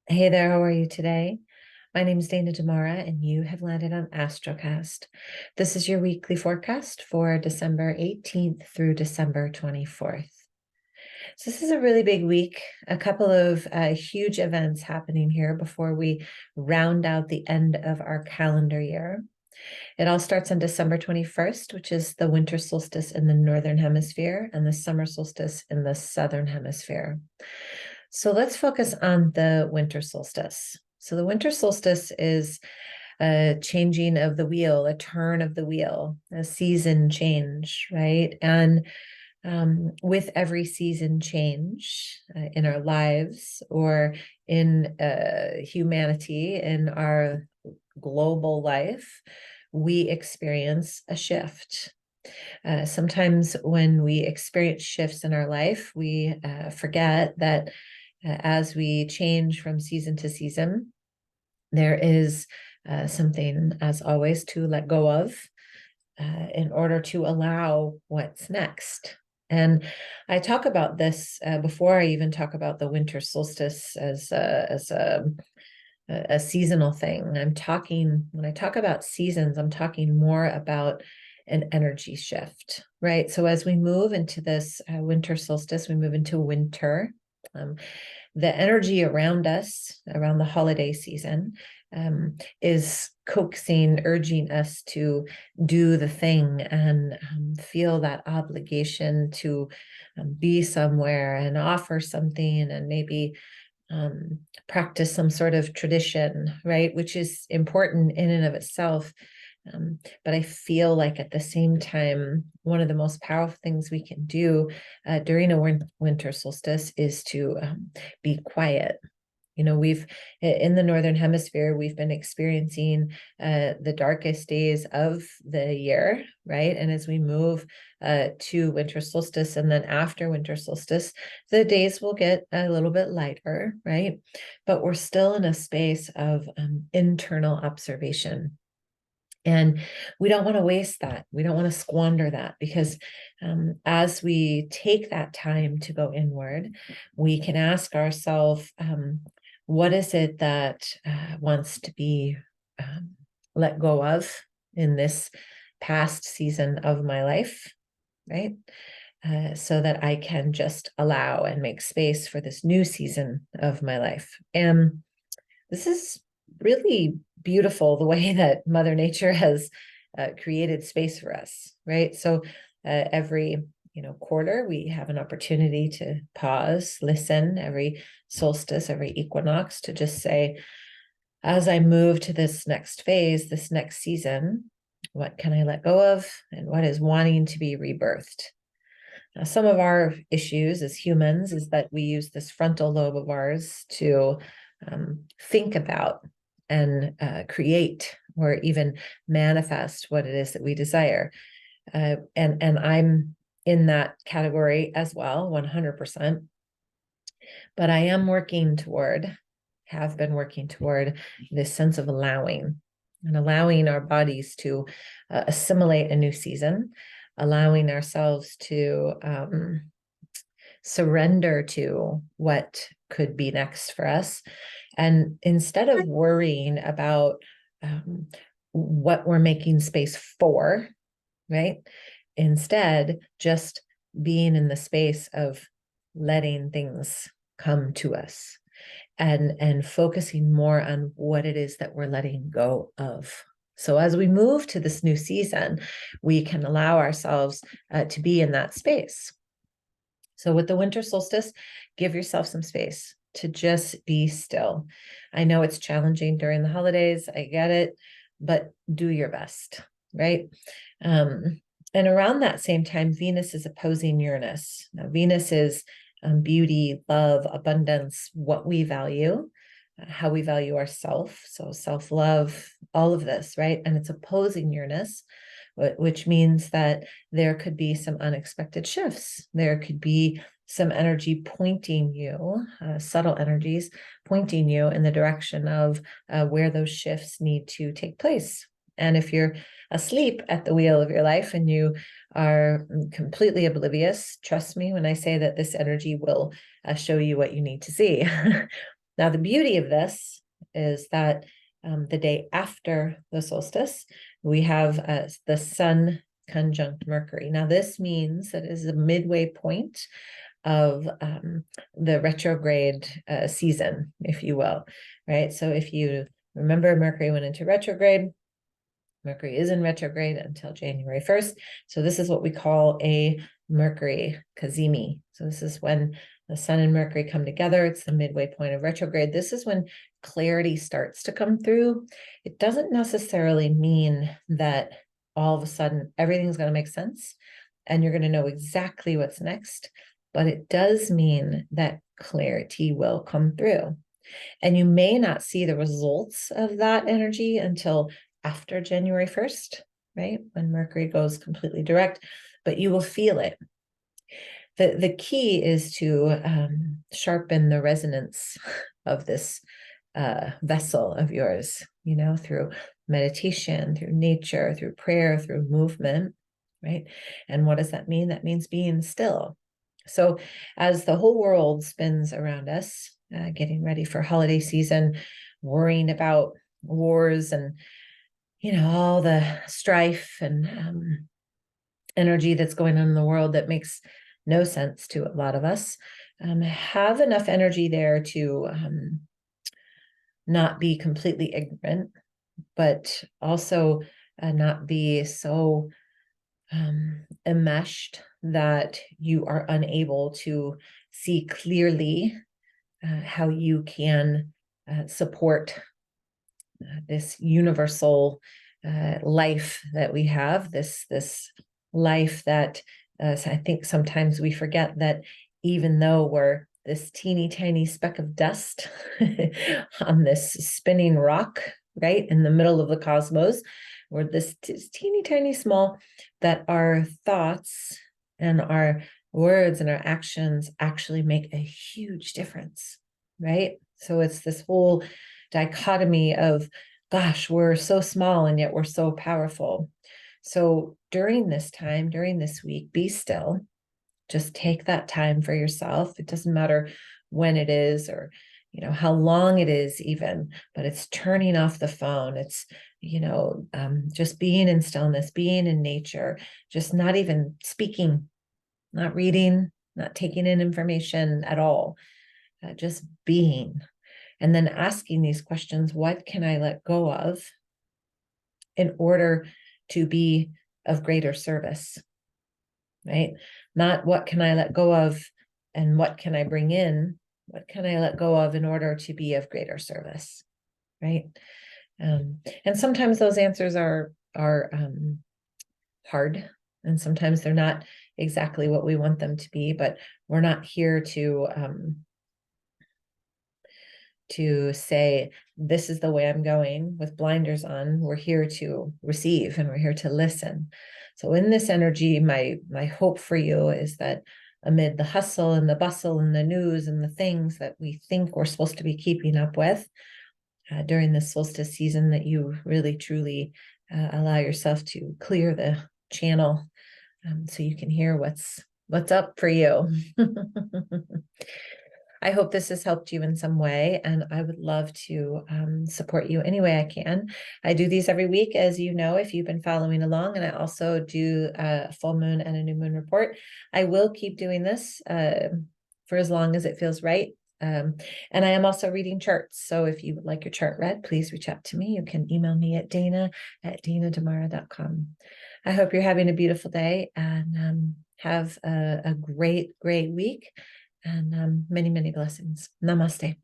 Hey there, how are you today? My name is Dana Damara, and you have landed on Astrocast. This is your weekly forecast for December 18th through December 24th. So this is a really big week, a couple of huge events happening here before we round out the end of our calendar year. It all starts on December 21st, which is the winter solstice in the northern hemisphere and the summer solstice in the southern hemisphere. So let's focus on the winter solstice. So the winter solstice is a changing of the wheel, a turn of the wheel, a season change, right? And with every season change in our lives or in humanity, in our global life, we experience a shift. Sometimes when we experience shifts in our life, we forget that as we change from season to season, there is something, as always, to let go of in order to allow what's next. And I talk about this before I even talk about the winter solstice as a seasonal thing. When I talk about seasons, I'm talking more about an energy shift, right? So as we move into this winter solstice, we move into winter. The energy around us, around the holiday season, is coaxing, urging us to do the thing and feel that obligation to be somewhere and offer something and maybe practice some sort of tradition, right? Which is important in and of itself. But I feel like at the same time, one of the most powerful things we can do during a winter solstice is to be quiet. You know, we've in the Northern Hemisphere, we've been experiencing the darkest days of the year, right? And as we move to winter solstice and then after winter solstice, the days will get a little bit lighter, right? But we're still in a space of internal observation. And we don't want to waste that. We don't want to squander that because as we take that time to go inward, we can ask ourselves, what is it that wants to be let go of in this past season of my life, right? So that I can just allow and make space for this new season of my life. And this is really beautiful the way that Mother Nature has created space for us, right? So every quarter we have an opportunity to pause, listen. Every solstice, every equinox, to just say, as I move to this next phase, this next season, what can I let go of, and what is wanting to be rebirthed? Now, some of our issues as humans is that we use this frontal lobe of ours to think about and create or even manifest what it is that we desire. And I'm in that category as well, 100%. But I am have been working toward this sense of allowing and allowing our bodies to assimilate a new season, allowing ourselves to surrender to what could be next for us. And instead of worrying about what we're making space for, right? Instead, just being in the space of letting things come to us and focusing more on what it is that we're letting go of. So as we move to this new season, we can allow ourselves to be in that space. So with the winter solstice, give yourself some space to just be still. I know it's challenging during the holidays. I get it, but do your best, right? And around that same time, Venus is opposing Uranus. Now, Venus is beauty, love, abundance, what we value, how we value ourselves. So self-love, all of this, right? And it's opposing Uranus, which means that there could be some unexpected shifts. There could be some energy pointing you, subtle energies pointing you in the direction of where those shifts need to take place. And if you're asleep at the wheel of your life and you are completely oblivious, trust me when I say that this energy will show you what you need to see. Now, the beauty of this is that the day after the solstice, we have the sun conjunct Mercury. Now, this means that it is a midway point of the retrograde season, if you will, right? So if you remember, Mercury went into retrograde. Mercury is in retrograde until January 1st. So this is what we call a Mercury Cazimi. So this is when the sun and Mercury come together. It's the midway point of retrograde. This is when clarity starts to come through. It doesn't necessarily mean that all of a sudden everything's going to make sense and you're going to know exactly what's next, but it does mean that clarity will come through. And you may not see the results of that energy until after January 1st, right? When Mercury goes completely direct, but you will feel it. The key is to sharpen the resonance of this vessel of yours, through meditation, through nature, through prayer, through movement, right? And what does that mean? That means being still. So as the whole world spins around us, getting ready for holiday season, worrying about wars and, all the strife and energy that's going on in the world that makes no sense to a lot of us, have enough energy there to not be completely ignorant, but also not be so enmeshed that you are unable to see clearly how you can support this universal life that we have, this life that I think sometimes we forget that even though we're this teeny tiny speck of dust on this spinning rock, right, in the middle of the cosmos, we're this teeny tiny small, that our thoughts and our words and our actions actually make a huge difference, right? So it's this whole dichotomy of, gosh, we're so small and yet we're so powerful. So during this time, during this week, be still. Just take that time for yourself. It doesn't matter when it is or, how long it is even, but it's turning off the phone. It's, just being in stillness, being in nature, just not even speaking, not reading, not taking in information at all, just being. And then asking these questions, what can I let go of in order to be of greater service, right? Not what can I let go of and what can I bring in? What can I let go of in order to be of greater service, right? And sometimes those answers are hard, and sometimes they're not exactly what we want them to be, but we're not here to say, this is the way I'm going with blinders on. We're here to receive and we're here to listen. So in this energy, my hope for you is that amid the hustle and the bustle and the news and the things that we think we're supposed to be keeping up with during this solstice season, that you really, truly allow yourself to clear the channel so you can hear what's up for you. I hope this has helped you in some way, and I would love to support you any way I can. I do these every week, as you know, if you've been following along, and I also do a full moon and a new moon report. I will keep doing this for as long as it feels right. And I am also reading charts. So if you would like your chart read, please reach out to me. You can email me at dana@danadamara.com. I hope you're having a beautiful day and have a great, great week. And many, many blessings. Namaste.